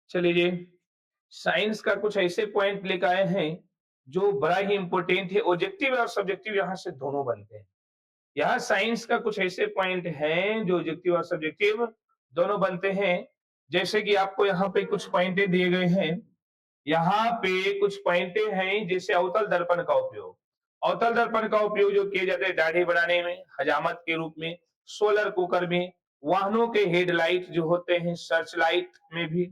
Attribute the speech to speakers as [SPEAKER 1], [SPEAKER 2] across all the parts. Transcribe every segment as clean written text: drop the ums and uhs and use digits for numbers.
[SPEAKER 1] चलिए, साइंस का कुछ ऐसे पॉइंट लेकर आए हैं जो बड़ा ही इंपॉर्टेंट है। ऑब्जेक्टिव और सब्जेक्टिव यहाँ से दोनों बनते हैं। यहाँ साइंस का कुछ ऐसे पॉइंट हैं जो ऑब्जेक्टिव और सब्जेक्टिव दोनों बनते हैं। जैसे कि आपको यहाँ पे कुछ पॉइंटें दिए गए हैं। यहाँ पे कुछ पॉइंटें हैं, जैसे अवतल दर्पण का उपयोग। अवतल दर्पण का उपयोग जो किए जाते हैं दाढ़ी बनाने में, हजामत के रूप में, सोलर कुकर में, वाहनों के हेडलाइट जो होते हैं, सर्च लाइट में भी,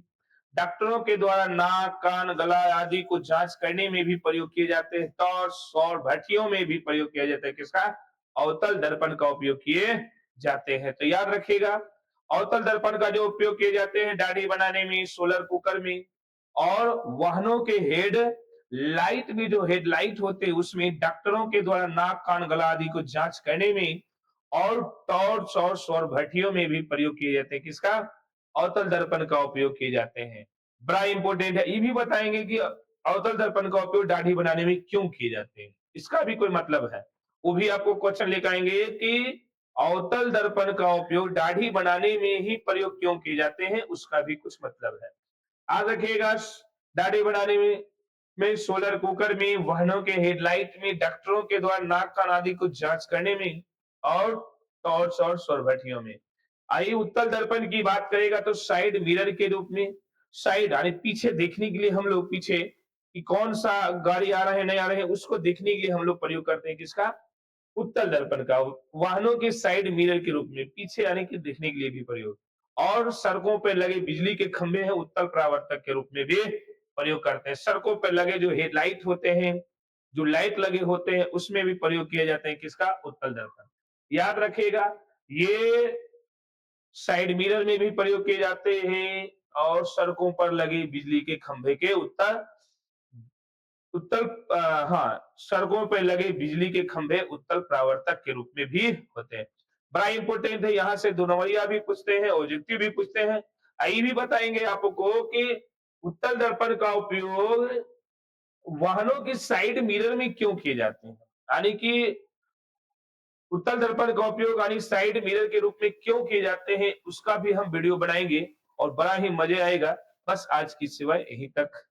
[SPEAKER 1] डॉक्टरों के द्वारा नाक, कान, गला आदि को जांच करने में भी प्रयोग किए जाते हैं। टॉर्च, सौर भट्टियों में भी प्रयोग किया जाता है। किसका? अवतल दर्पण का उपयोग किए जाते हैं। तो याद रखिएगा, अवतल दर्पण का जो उपयोग किए जाते हैं दाढ़ी बनाने में, सोलर कुकर में, और वाहनों के हेड लाइट भी, जो हेडलाइट होते हैं उसमें डॉक्टरों के द्वारा नाक, कान, गला आदि को जांच करने में, और टॉर्च और सौर भट्टियों में भी प्रयोग किए जाते हैं। किसका? अवतल दर्पण का उपयोग किए जाते हैं। बड़ा इंपॉर्टेंट है। ये भी बताएंगे कि अवतल दर्पण का उपयोग दाढ़ी बनाने में क्यों किए जाते हैं, इसका भी कोई मतलब है। वो भी आपको क्वेश्चन लेकर आएंगे कि अवतल दर्पण का उपयोग दाढ़ी बनाने में ही प्रयोग क्यों किए जाते हैं, उसका भी कुछ मतलब है। याद रखिएगा, दाढ़ी बनाने में सोलर कुकर में, वाहनों के हेडलाइट में, डॉक्टरों के द्वारा नाक कान आदि को जांच करने में, और टॉर्च और सौर भट्टियों में। आइए उत्तल दर्पण की बात करेगा तो साइड मिरर के रूप में, साइड यानी पीछे देखने के लिए हम लोग, पीछे कि कौन सा गाड़ी आ रहा है नहीं आ रहा है उसको देखने के लिए हम लोग प्रयोग करते हैं। किसका? उत्तल दर्पण का। वाहनों के साइड मिरर के रूप में, पीछे आने की देखने के लिए भी प्रयोग। और सड़कों पे लगे बिजली के खंभे हैं, उत्तल परावर्तक के रूप में भी प्रयोग करते हैं। सड़कों पे लगे जो हेडलाइट होते हैं, जो लाइट लगे होते हैं, उसमें भी प्रयोग किए जाते हैं। किसका? उत्तल दर्पण। याद रखिएगा, ये साइड मिरर में भी प्रयोग किए जाते हैं, और सड़कों पर लगे बिजली के खंभे के उत्तल उत्तल हाँ, सड़कों पे लगे बिजली के खंभे उत्तल परावर्तक के रूप में भी होते हैं। बड़ा इंपॉर्टेंट है। यहाँ से दो नंबरिया भी पूछते हैं, ऑब्जेक्टिव भी पूछते हैं। ये भी बताएंगे आपको कि उत्तल दर्पण का उपयोग वाहनों के साइड मिरर में क्यों किए जाते हैं, यानी कि उत्तल दर्पण का उपयोग यानी साइड मिरर के रूप में क्यों किए जाते हैं, उसका भी हम वीडियो बनाएंगे और बड़ा ही मजे आएगा। बस आज की सिवाय यहीं तक।